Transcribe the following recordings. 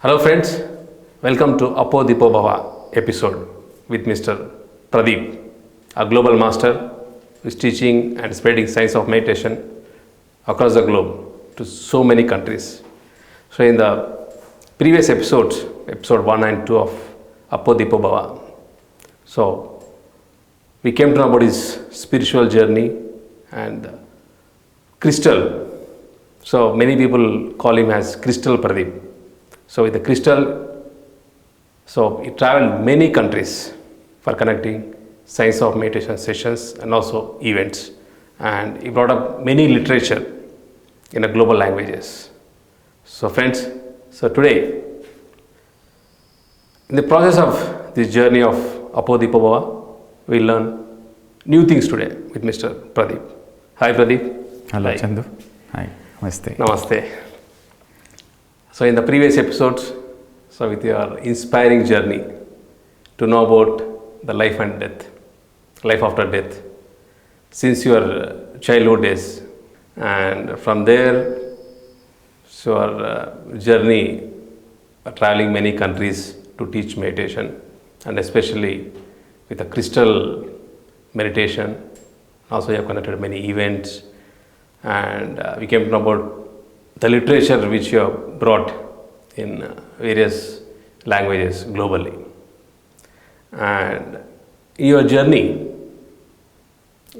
Hello friends, welcome to AppoDeepoBhava episode with Mr. Pradeep, a global master who is teaching and spreading science of meditation across the globe to so many countries. So in the previous episodes, episode 1 and 2 of AppoDeepoBhava, so we came to know about his spiritual journey and crystal. So many people call him as Crystal Pradeep. So with the crystal, so he traveled many countries for conducting science of meditation sessions and also events, and he brought up many literature in the global languages. So friends, so today, in the process of this journey of AppoDeepoBhava, we learn new things today with Mr. Pradeep. Hi Pradeep. Hello Hi. Chandu. Hi. Namaste. Namaste. So in the previous episodes, so with your inspiring journey to know about the life and death, life after death, since your childhood days, and from there, so your journey traveling many countries to teach meditation, and especially with the crystal meditation. Also you have conducted many events, and we came to know about the literature which you have brought in various languages globally. And in your journey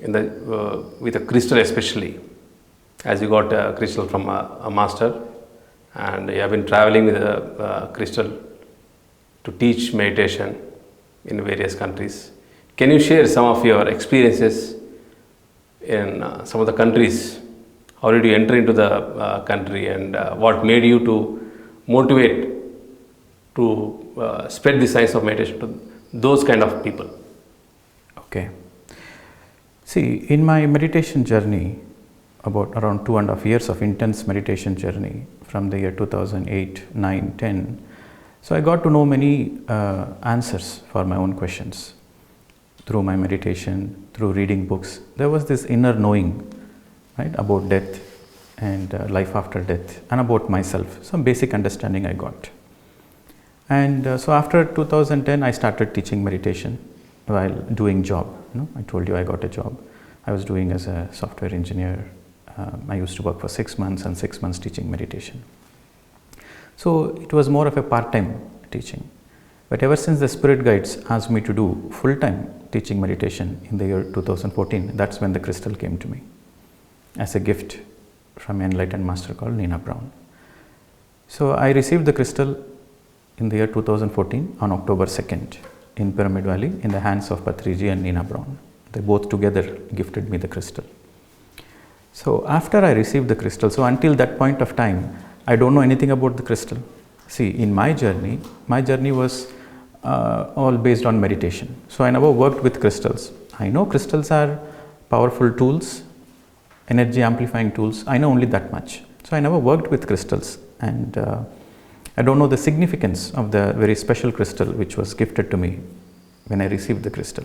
in the with a crystal especially, as you got a crystal from a master, and you have been traveling with a crystal to teach meditation in various countries. Can you share some of your experiences in some of the countries? How did you enter into the country, and what made you to motivate to spread the science of meditation to those kind of people? Okay. See, in my meditation journey, about around 2.5 years of intense meditation journey from the year 2008, 9, 10, so I got to know many answers for my own questions through my meditation, through reading books. There was this inner knowing, right, about death and life after death, and about myself, some basic understanding I got. And so after 2010, I started teaching meditation while doing job. I told you I got a job. I was doing as a software engineer. I used to work for 6 months and 6 months teaching meditation. So it was more of a part-time teaching. But ever since the spirit guides asked me to do full-time teaching meditation in the year 2014, that's when the crystal came to me as a gift from an enlightened master called Nina Brown. So I received the crystal in the year 2014 on October 2nd in Pyramid Valley in the hands of Patriji and Nina Brown. They both together gifted me the crystal. So after I received the crystal, so until that point of time, I don't know anything about the crystal. See, in my journey was all based on meditation. So I never worked with crystals. I know crystals are powerful tools, energy amplifying tools. I know only that much. So I never worked with crystals, and I don't know the significance of the very special crystal which was gifted to me when I received the crystal.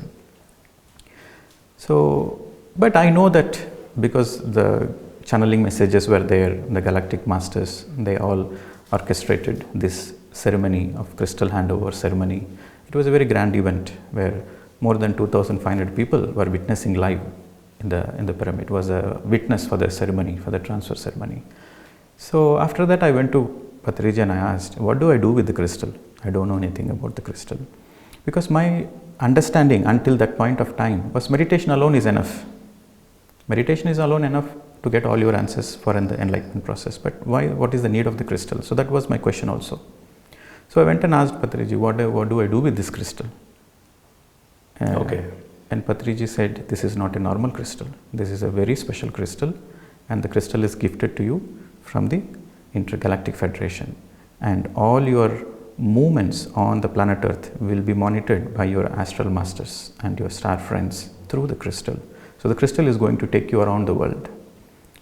So, but I know that because the channeling messages were there, the galactic masters, they all orchestrated this ceremony of crystal handover ceremony. It was a very grand event where more than 2,500 people were witnessing live in the pyramid. It was a witness for the ceremony, for the transfer ceremony. So after that I went to Patriji and I asked, what do I do with the crystal? I don't know anything about the crystal. Because my understanding until that point of time was meditation alone is enough. Meditation is alone enough to get all your answers for the enlightenment process. But why? What is the need of the crystal? So that was my question also. So I went and asked Patriji, what do I do with this crystal? Okay. And Patriji said, this is not a normal crystal. This is a very special crystal, and the crystal is gifted to you from the Intergalactic Federation. And all your movements on the planet Earth will be monitored by your astral masters and your star friends through the crystal. So the crystal is going to take you around the world.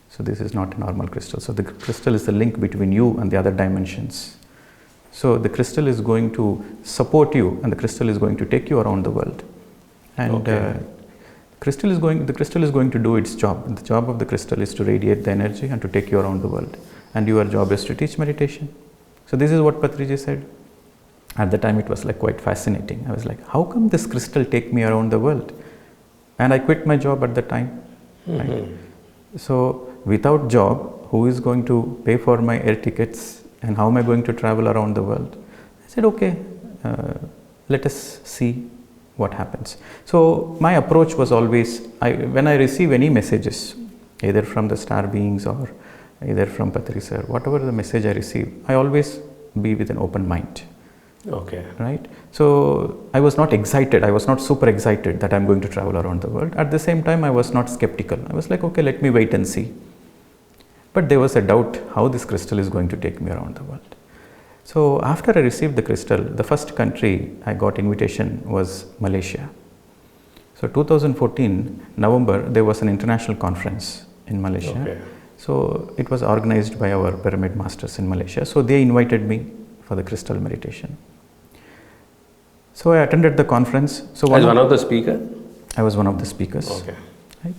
So this is not a normal crystal. So the crystal is the link between you and the other dimensions. So the crystal is going to support you, and the crystal is going to take you around the world. And the crystal is going to do its job. The job of the crystal is to radiate the energy and to take you around the world. And your job is to teach meditation. So this is what Patriji said. At the time it was like quite fascinating. I was like, how come this crystal take me around the world? And I quit my job at the time. Right? So without job, who is going to pay for my air tickets and how am I going to travel around the world? I said, okay, let us see what happens. So my approach was always, when I receive any messages, either from the star beings or either from Patri sir, whatever the message I receive, I always be with an open mind. Okay. Right? So I was not excited, I was not super excited that I'm going to travel around the world. At the same time, I was not skeptical. I was like, okay, let me wait and see. But there was a doubt how this crystal is going to take me around the world. So after I received the crystal, the first country I got invitation was Malaysia. So 2014, November, there was an international conference in Malaysia. Okay. So it was organized by our pyramid masters in Malaysia. So they invited me for the crystal meditation. So I attended the conference. So As one of the speakers? I was one of the speakers. Okay. Right?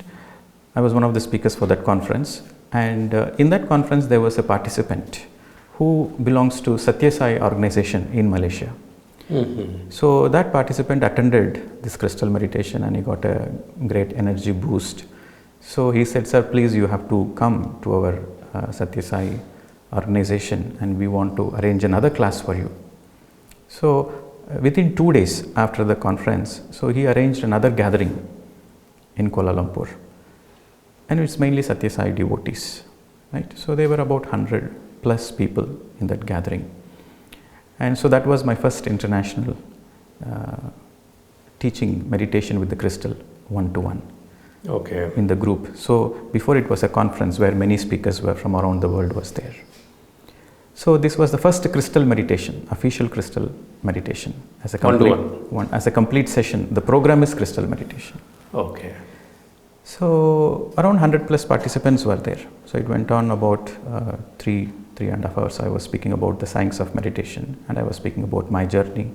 I was one of the speakers for that conference. And in that conference, there was a participant who belongs to Satya Sai organization in Malaysia. So that participant attended this crystal meditation and he got a great energy boost. So he said, sir, please, you have to come to our Satya Sai organization and we want to arrange another class for you. So within 2 days after the conference, so he arranged another gathering in Kuala Lumpur. And it's mainly Satya Sai devotees. Right? So there were about 100 plus people in that gathering. And so that was my first international teaching meditation with the crystal, one-to-one. Okay. In the group. So before it was a conference where many speakers were from around the world was there. So this was the first crystal meditation, official crystal meditation. As a complete as a complete session. The program is crystal meditation. Okay. So around 100 plus participants were there. So it went on about 3.5 hours. I was speaking about the science of meditation and I was speaking about my journey,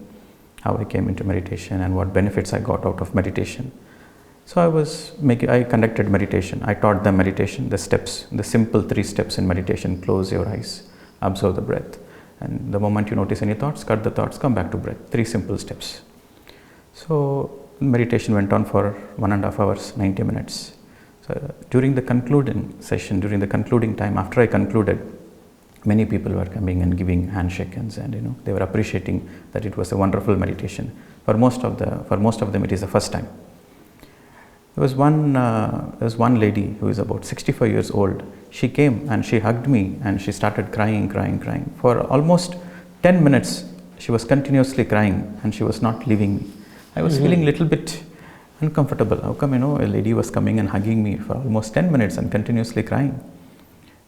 how I came into meditation and what benefits I got out of meditation. So I conducted meditation. I taught them meditation, the steps, the simple 3 steps in meditation. Close your eyes, observe the breath. And the moment you notice any thoughts, cut the thoughts, come back to breath. 3 simple steps. So meditation went on for 1.5 hours, 90 minutes. So during the concluding session, during the concluding time, after I concluded, many people were coming and giving handshakes and they were appreciating that it was a wonderful meditation. For most of them it is the first time. There was one lady who is about 65 years old. She came and she hugged me and she started crying. For almost 10 minutes, she was continuously crying and she was not leaving me. I was feeling a little bit uncomfortable. How come, a lady was coming and hugging me for almost 10 minutes and continuously crying?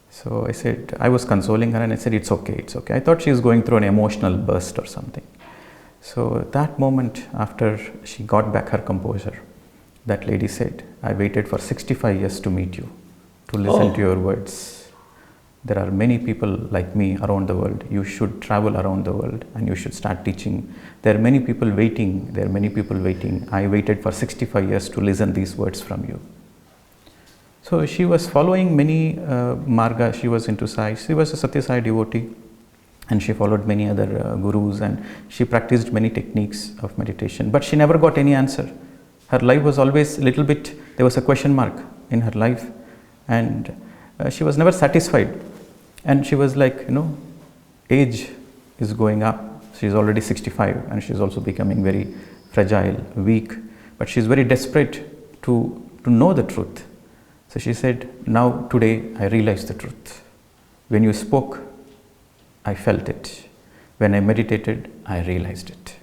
So I was consoling her and I said, it's okay. I thought she was going through an emotional burst or something. So that moment, after she got back her composure, that lady said, I waited for 65 years to meet you, to listen to your words. There are many people like me around the world. You should travel around the world and you should start teaching. There are many people waiting. I waited for 65 years to listen these words from you. So she was following many marga. She was into Sai. She was a Satya Sai devotee and she followed many other gurus and she practiced many techniques of meditation. But she never got any answer. Her life was always a little bit, there was a question mark in her life and she was never satisfied. And she was like, age is going up. She's already 65 and she's also becoming very fragile, weak. But she's very desperate to know the truth. So she said, now today I realized the truth. When you spoke, I felt it. When I meditated, I realized it.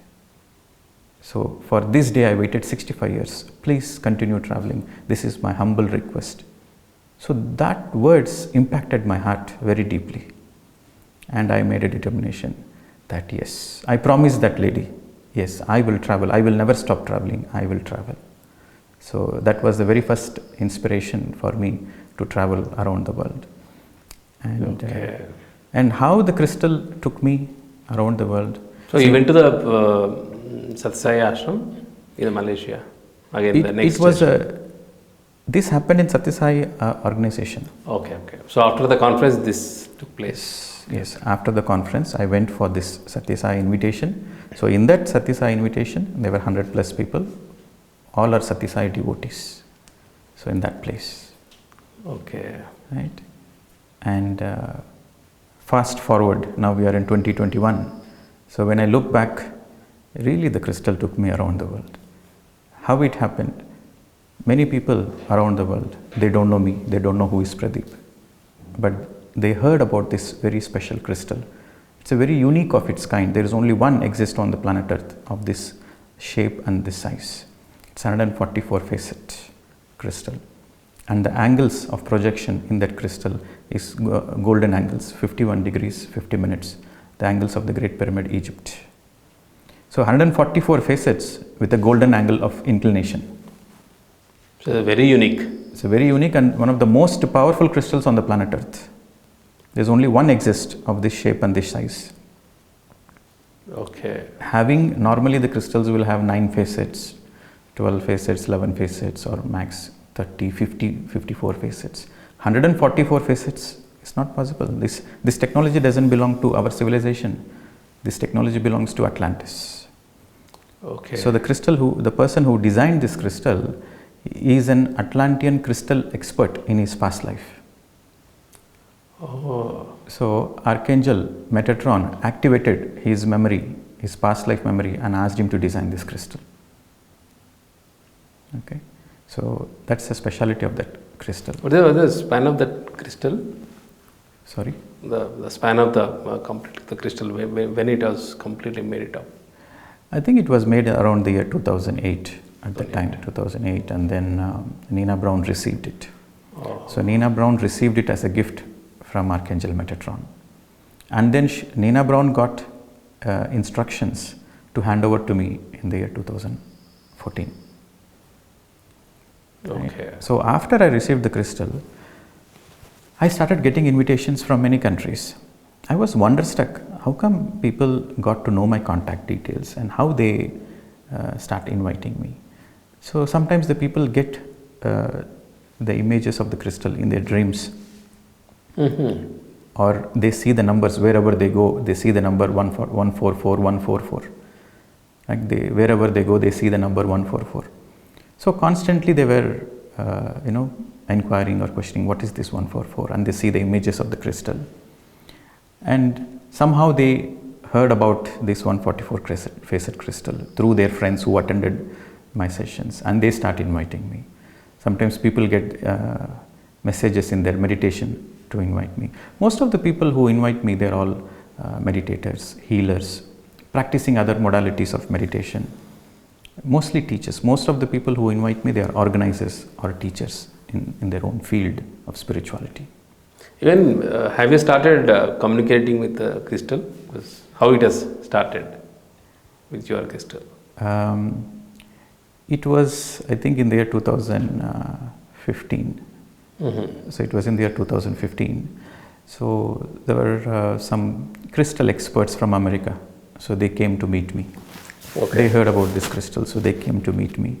So for this day I waited 65 years. Please continue traveling. This is my humble request. So that words impacted my heart very deeply. And I made a determination that yes, I promised that lady, yes, I will travel. I will never stop traveling. I will travel. So that was the very first inspiration for me to travel around the world. And, and how the crystal took me around the world. So you went to the Satya Sai ashram in Malaysia? Again, the next this happened in Satya Sai organization. Okay. So after the conference, this took place? Yes, after the conference, I went for this Satya Sai invitation. So in that Satya Sai invitation, there were 100 plus people. All are Satya Sai devotees. So in that place. Okay. Right? And fast forward, now we are in 2021. So when I look back, really the crystal took me around the world. How it happened? Many people around the world, they don't know me, they don't know who is Pradeep. But they heard about this very special crystal. It's a very unique of its kind. There is only one exists on the planet Earth of this shape and this size. It's 144 facet crystal. And the angles of projection in that crystal is golden angles, 51 degrees, 50 minutes, the angles of the Great Pyramid, Egypt. So 144 facets with a golden angle of inclination. So very unique. It's a very unique and one of the most powerful crystals on the planet Earth. There's only one exists of this shape and this size. Okay. Normally the crystals will have 9 facets, 12 facets, 11 facets, or max 30, 50, 54 facets. 144 facets is not possible. This technology doesn't belong to our civilization. This technology belongs to Atlantis. Okay. So the person who designed this crystal is an Atlantean crystal expert in his past life. Oh. So Archangel Metatron activated his memory, his past life memory, and asked him to design this crystal. Okay, so that's the speciality of that crystal. What is the span of that crystal? Sorry? The span of the crystal, when it was completely made it up? I think it was made around the year 2008 at that time, 2008, and then Nina Brown received it. Oh. So Nina Brown received it as a gift from Archangel Metatron. And then Nina Brown got instructions to hand over to me in the year 2014. Okay. Right? So after I received the crystal, I started getting invitations from many countries. I was wonderstruck. How come people got to know my contact details and how they start inviting me? So sometimes the people get the images of the crystal in their dreams. Mm-hmm. Or they see the numbers wherever they go, they see the number 144, 144. Like wherever they go, they see the number 144. So constantly they were, inquiring or questioning, what is this 144? And they see the images of the crystal. And somehow they heard about this 144 facet crystal through their friends who attended my sessions, and they start inviting me. Sometimes people get messages in their meditation to invite me. Most of the people who invite me, they're all meditators, healers, practicing other modalities of meditation. Mostly teachers. Most of the people who invite me, they are organizers or teachers in their own field of spirituality. Even have you started communicating with the crystal? How it has started with your crystal? It was, I think, in the year 2015. Mm-hmm. So it was in the year 2015. So there were some crystal experts from America. So they came to meet me. Okay. They heard about this crystal, so they came to meet me.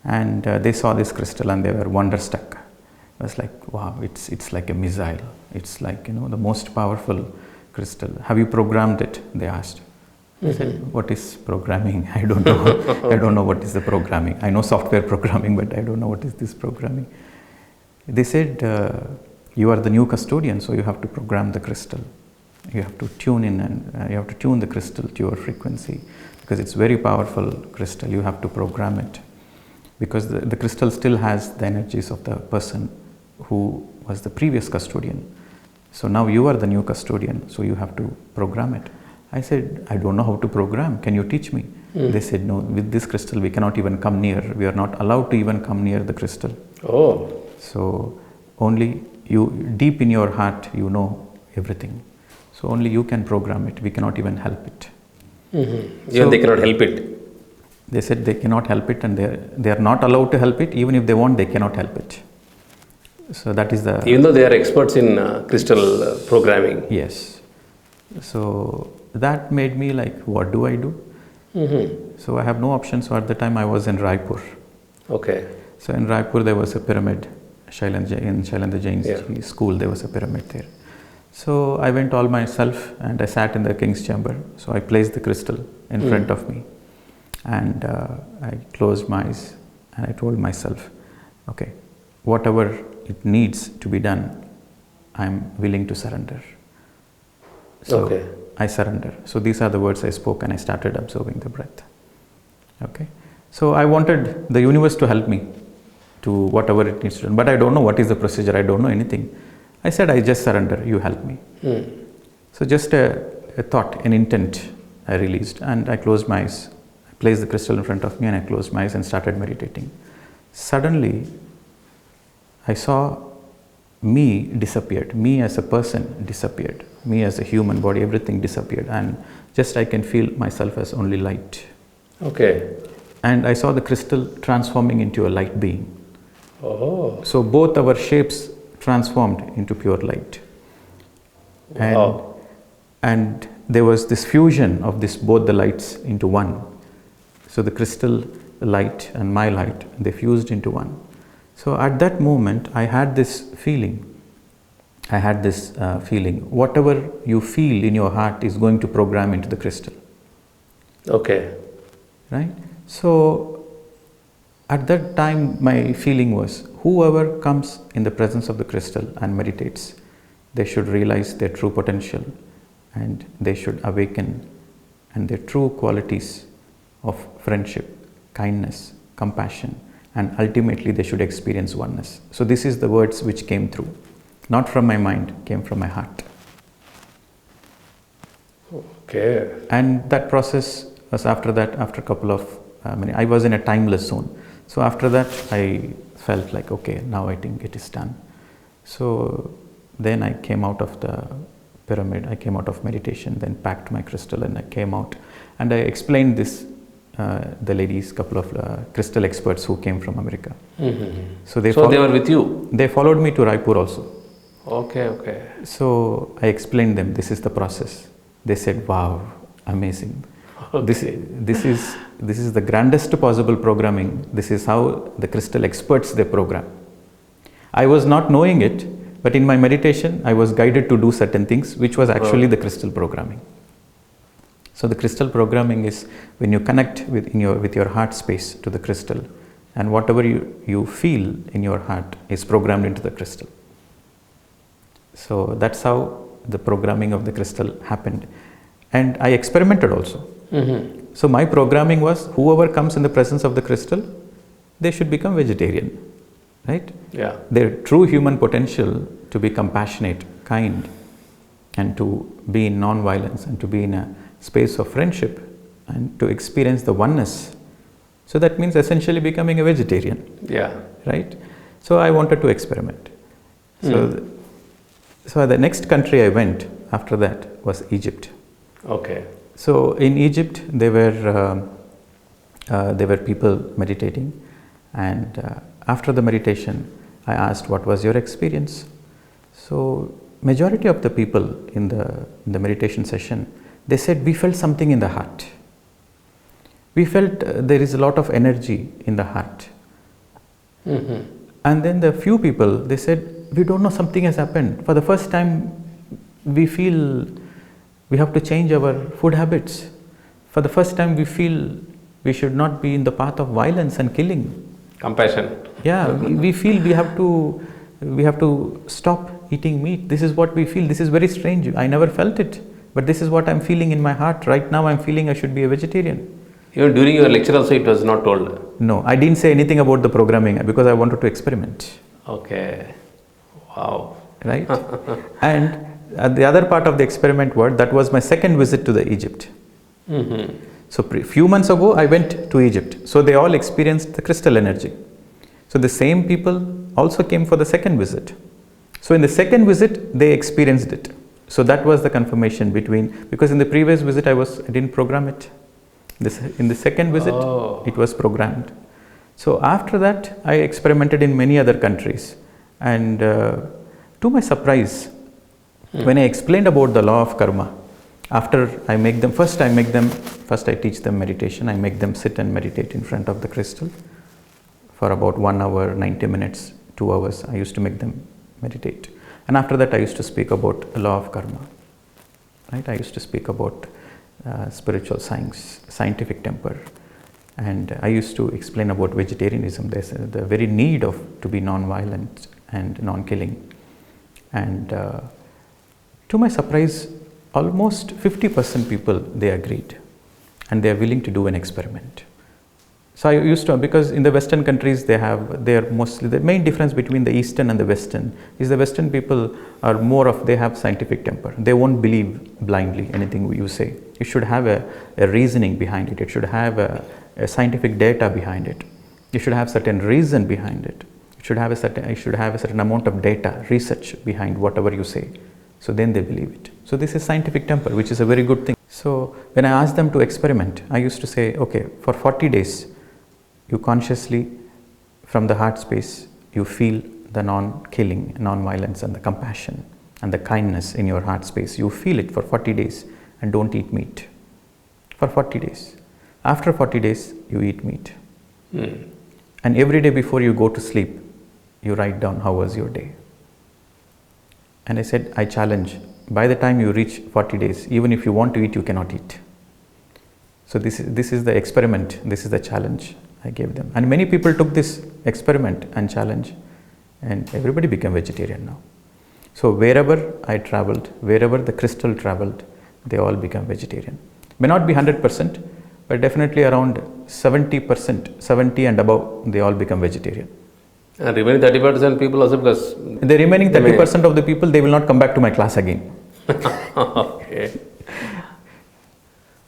And they saw this crystal and they were wonderstruck. I was like, wow, it's like a missile. It's like, the most powerful crystal. Have you programmed it? They asked. I said, what is programming? I don't know. I don't know what is the programming. I know software programming, but I don't know what is this programming. They said, you are the new custodian, so you have to program the crystal. You have to tune in and you have to tune the crystal to your frequency, because it's very powerful crystal. You have to program it, because the crystal still has the energies of the person who was the previous custodian. So now you are the new custodian, so you have to program it. I said, I don't know how to program. Can you teach me? They said, no, with this crystal we cannot even come near. We are not allowed to even come near the crystal. Oh. So only you, deep in your heart, you know everything. So only you can program it. We cannot even help it. Mm-hmm. Even they cannot help it. They said they cannot help it, and they are not allowed to help it. Even if they want, they cannot help it. So that is the... Even though they are experts in crystal programming. Yes. So that made me like, what do I do? Mm-hmm. So I have no option. So at the time I was in Raipur. Okay. So in Raipur there was a pyramid. In Shailendra Jain's school there was a pyramid there. So I went all myself and I sat in the king's chamber. So I placed the crystal in front of me, and I closed my eyes and I told myself, okay, whatever it needs to be done, I'm willing to surrender. So I surrender. So these are the words I spoke, and I started observing the breath. Okay. So I wanted the universe to help me to whatever it needs to do, but I don't know what is the procedure. I don't know anything. I said, I just surrender. You help me. So just a thought, an intent I released, and I closed my eyes. I placed the crystal in front of me and I closed my eyes and started meditating. Suddenly, I saw me disappeared. Me as a person disappeared. Me as a human body, everything disappeared, and just I can feel myself as only light. Okay. And I saw the crystal transforming into a light being. Oh. So both our shapes transformed into pure light. Wow. And there was this fusion of both the lights into one. So the crystal light and my light, they fused into one. So at that moment, I had this feeling. Whatever you feel in your heart is going to program into the crystal. Okay. Right? So at that time, my feeling was, whoever comes in the presence of the crystal and meditates, they should realize their true potential, and they should awaken and their true qualities of friendship, kindness, compassion, and ultimately they should experience oneness. So this is the words which came through, not from my mind, came from my heart. Okay. And that process was after that, after a couple of, I was in a timeless zone. So after that, I felt like, okay, now I think it is done. So then I came out of the pyramid, I came out of meditation, then packed my crystal and I came out. And I explained this, the ladies, couple of crystal experts who came from America. So they were with you? They followed me to Raipur also. Okay. So I explained them, this is the process. They said, wow, amazing. Okay. This is the grandest possible programming. This is how the crystal experts, they program. I was not knowing it, but in my meditation, I was guided to do certain things, which was actually the crystal programming. So the crystal programming is when you connect with your heart space to the crystal, and whatever you feel in your heart is programmed into the crystal. So that's how the programming of the crystal happened. And I experimented also. So my programming was, whoever comes in the presence of the crystal, they should become vegetarian, right? Yeah. Their true human potential to be compassionate, kind, and to be in non-violence, and to be in a space of friendship, and to experience the oneness. So that means essentially becoming a vegetarian. Yeah. Right? So I wanted to experiment. So the next country I went after that was Egypt. Okay. So in Egypt, there were people meditating, and after the meditation, I asked, what was your experience? So majority of the people in the meditation session, they said, we felt something in the heart. We felt there is a lot of energy in the heart. And then the few people, they said, we don't know, something has happened. For the first time, we feel we have to change our food habits. For the first time, we feel we should not be in the path of violence and killing. Compassion. Yeah, we feel we have to stop eating meat. This is what we feel. This is very strange. I never felt it, but this is what I'm feeling in my heart. Right now, I'm feeling I should be a vegetarian. Even during your lecture also, it was not told? No, I didn't say anything about the programming because I wanted to experiment. Okay. Wow. Right? And the other part of the experiment that was my second visit to the Egypt. So few months ago, I went to Egypt. So they all experienced the crystal energy. So the same people also came for the second visit. So in the second visit, they experienced it. So that was the confirmation because in the previous visit, I didn't program it. In the second visit, it was programmed. So after that, I experimented in many other countries. And to my surprise, when I explained about the law of karma, after I make them, first I teach them meditation. I make them sit and meditate in front of the crystal for about 1 hour, 90 minutes, 2 hours. I used to make them meditate. And after that, I used to speak about the law of karma. Right? I used to speak about spiritual science, scientific temper, and I used to explain about vegetarianism. There's the very need to be non-violent and non-killing. And to my surprise, almost 50% people, they agreed, and they are willing to do an experiment. So I used to, because in the Western countries they are mostly, the main difference between the Eastern and the Western is the Western people are more of, they have scientific temper. They won't believe blindly anything you say. You should have a reasoning behind it. It should have a scientific data behind it. You should have certain reason behind it. You should have a certain amount of data, research behind whatever you say. So then they believe it. So this is scientific temper, which is a very good thing. So when I asked them to experiment, I used to say, okay, for 40 days, you consciously, from the heart space, you feel the non-killing, non-violence and the compassion and the kindness in your heart space. You feel it for 40 days and don't eat meat. For 40 days. After 40 days, you eat meat. And every day before you go to sleep, you write down how was your day. And I said, I challenge, by the time you reach 40 days, even if you want to eat, you cannot eat. So this is the experiment, this is the challenge I gave them. And many people took this experiment and challenge, and everybody became vegetarian now. So wherever I traveled, wherever the crystal traveled, they all become vegetarian. May not be 100%, but definitely around 70%, 70 and above, they all become vegetarian. And remaining 30% people also, because the remaining 30% of the people, they will not come back to my class again. Okay.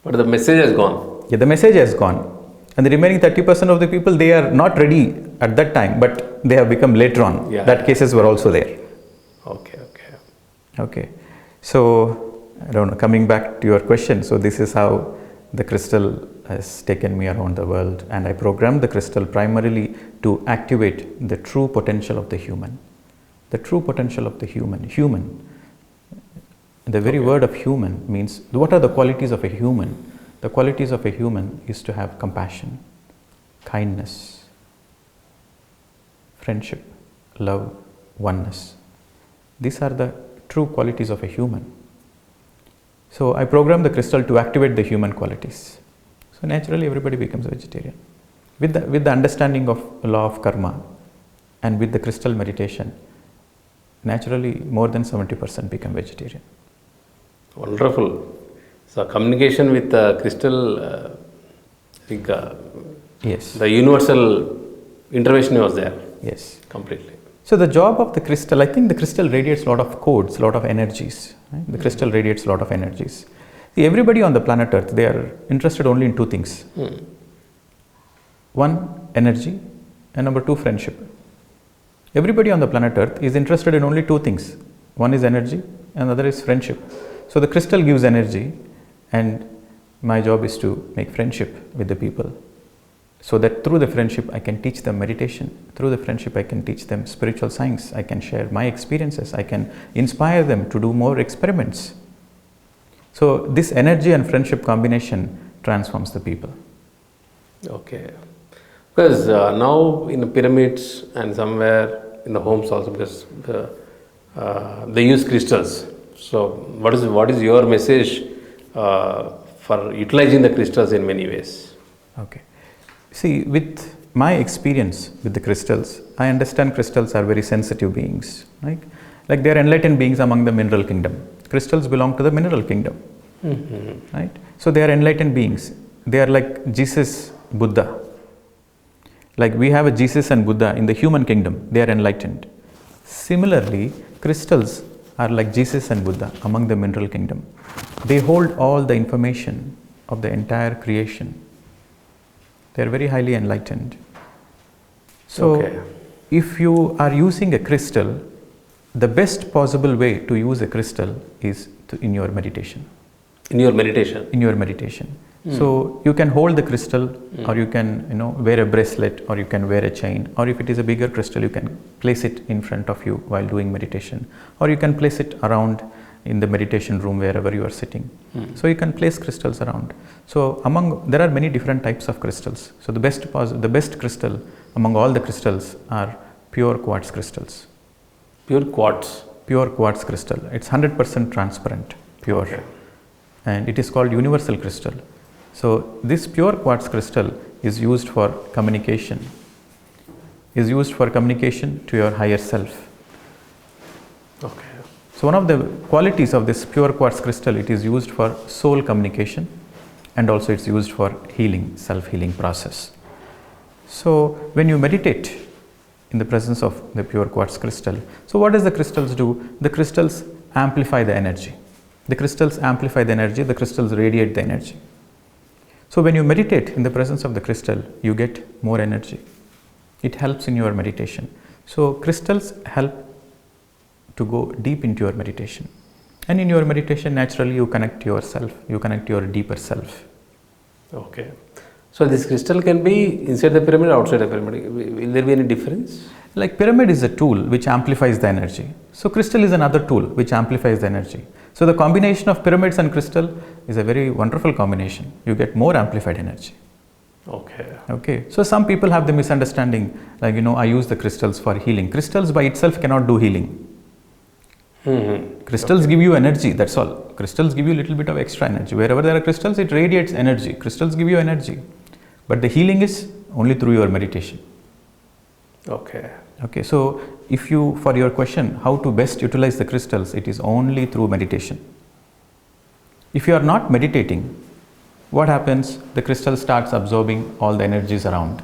But the message has gone. Yeah, the message has gone. And the remaining 30% of the people, they are not ready at that time, but they have become later on. Yeah. That cases were also there. Okay. So, I don't know, coming back to your question, so this is how the crystal has taken me around the world, and I programmed the crystal primarily to activate the true potential of the human. The true potential of the human. The very word of human means, what are the qualities of a human? The qualities of a human is to have compassion, kindness, friendship, love, oneness. These are the true qualities of a human. So I program the crystal to activate the human qualities. So naturally everybody becomes a vegetarian. With the understanding of law of karma and with the crystal meditation, naturally more than 70% become vegetarian. Wonderful. So communication with crystal, I think yes, the universal intervention was there. Yes. Completely. So the job of the crystal, I think the crystal radiates a lot of codes, a lot of energies. Right? The crystal radiates a lot of energies. See, everybody on the planet Earth, they are interested only in two things. One, energy, and number two, friendship. Everybody on the planet Earth is interested in only two things. One is energy, and the other is friendship. So the crystal gives energy, and my job is to make friendship with the people, so that through the friendship I can teach them meditation. Through the friendship I can teach them spiritual science. I can share my experiences. I can inspire them to do more experiments. So this energy and friendship combination transforms the people. Okay. Because now in the pyramids and somewhere in the homes also, because they use crystals. So what is your message for utilizing the crystals in many ways? Okay. See, with my experience with the crystals, I understand crystals are very sensitive beings, right? Like they are enlightened beings among the mineral kingdom. Crystals belong to the mineral kingdom, right? So they are enlightened beings. They are like Jesus, Buddha. Like we have a Jesus and Buddha in the human kingdom, they are enlightened. Similarly, crystals are like Jesus and Buddha among the mineral kingdom. They hold all the information of the entire creation. They are very highly enlightened. So, if you are using a crystal, the best possible way to use a crystal is in your meditation. In your meditation? In your meditation. So, you can hold the crystal, or you can wear a bracelet, or you can wear a chain, or if it is a bigger crystal, you can place it in front of you while doing meditation, or you can place it around in the meditation room wherever you are sitting. So you can place crystals around. So there are many different types of crystals. So the best crystal among all the crystals are pure quartz crystals. Pure quartz? pure quartz crystal. It's 100% transparent, pure. Okay. And it is called universal crystal. So this pure quartz crystal is used for communication, to your higher self. Okay. So one of the qualities of this pure quartz crystal, it is used for soul communication, and also it's used for healing, self-healing process. So when you meditate in the presence of the pure quartz crystal, so what does the crystals do? The crystals amplify the energy. The crystals radiate the energy. So when you meditate in the presence of the crystal, you get more energy. It helps in your meditation. So crystals help to go deep into your meditation. And in your meditation, naturally you connect to yourself, you connect to your deeper self. Okay. So this crystal can be inside the pyramid or outside the pyramid. Will there be any difference? Like pyramid is a tool which amplifies the energy. So crystal is another tool which amplifies the energy. So the combination of pyramids and crystal is a very wonderful combination. You get more amplified energy. Okay. So some people have the misunderstanding, like, I use the crystals for healing. Crystals by itself cannot do healing. Crystals give you energy, that's all. Crystals give you a little bit of extra energy. Wherever there are crystals, it radiates energy. Crystals give you energy. But the healing is only through your meditation. Okay, so if you, for your question, how to best utilize the crystals, it is only through meditation. If you are not meditating, what happens? The crystal starts absorbing all the energies around.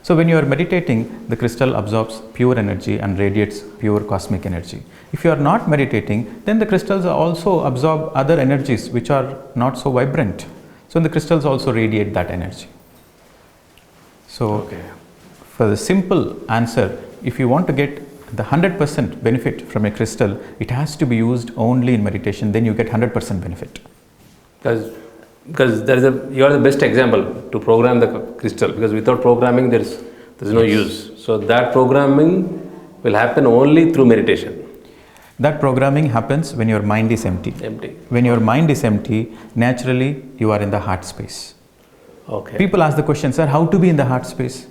So when you are meditating, the crystal absorbs pure energy and radiates pure cosmic energy. If you are not meditating, then the crystals also absorb other energies which are not so vibrant. So the crystals also radiate that energy. So for the simple answer, if you want to get the 100% benefit from a crystal, it has to be used only in meditation, then you get 100% benefit. Because you are the best example to program the crystal, because without programming there's no use. So that programming will happen only through meditation. That programming happens when your mind is empty. When your mind is empty, naturally you are in the heart space. Okay. People ask the question, sir, how to be in the heart space?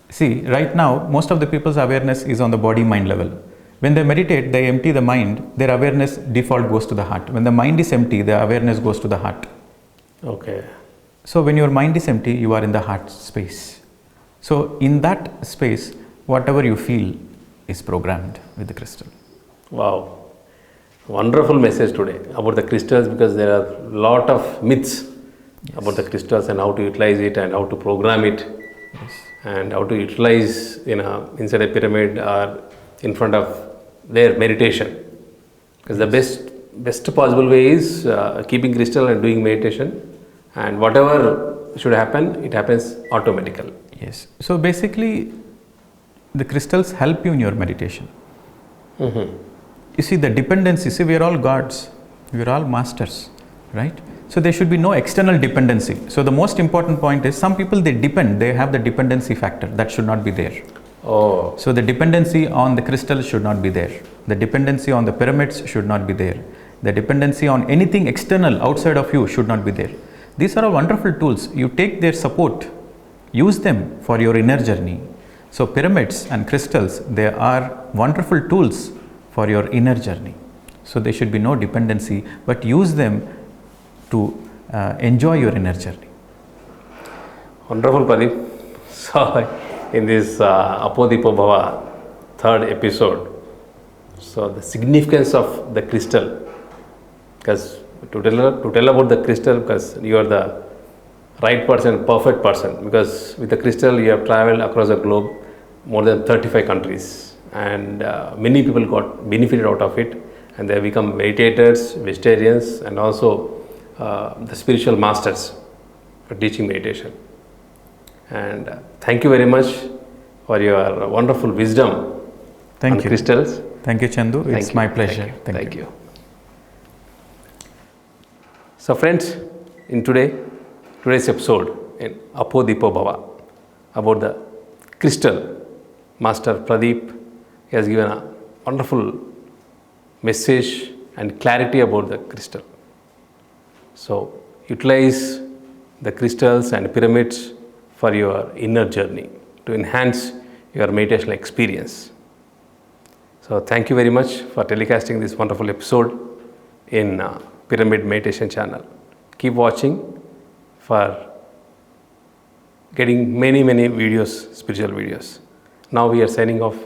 See, right now most of the people's awareness is on the body-mind level. When they meditate, they empty the mind, their awareness default goes to the heart. When the mind is empty, the awareness goes to the heart. Okay. So when your mind is empty, you are in the heart space. So in that space, whatever you feel is programmed with the crystal. Wow. Wonderful message today about the crystals, because there are a lot of myths about the crystals and how to utilize it and how to program it and how to utilize inside a pyramid or in front of their meditation. Because the best possible way is keeping crystal and doing meditation, and whatever should happen, it happens automatically. Yes. So basically, the crystals help you in your meditation. You see, the dependency, we are all gods, we are all masters, right? So there should be no external dependency. So the most important point is, some people, they have the dependency factor, that should not be there. Oh. So the dependency on the crystal should not be there. The dependency on the pyramids should not be there. The dependency on anything external outside of you should not be there. These are all wonderful tools. You take their support, use them for your inner journey. So pyramids and crystals, they are wonderful tools for your inner journey. So there should be no dependency, but use them to enjoy your inner journey. Wonderful, Pradeep. So in this AppoDeepoBhava third episode, so the significance of the crystal, because to tell about the crystal, because you are the right person, perfect person, because with the crystal you have traveled across the globe, more than 35 countries, and many people got benefited out of it, and they have become meditators, vegetarians, and also the spiritual masters for teaching meditation. And thank you very much for your wonderful wisdom on crystals. Thank you, Chandu. It's my pleasure. Thank you. So friends, in today's episode in AppoDeepoBhava about the crystal, Master Pradeep has given a wonderful message and clarity about the crystal. So utilize the crystals and pyramids for your inner journey to enhance your meditational experience. So thank you very much for telecasting this wonderful episode in Pyramid Meditation channel. Keep watching for getting many videos, spiritual videos. Now we are signing off,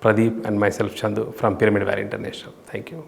Pradeep and myself Chandu from Pyramid Valley International. Thank you.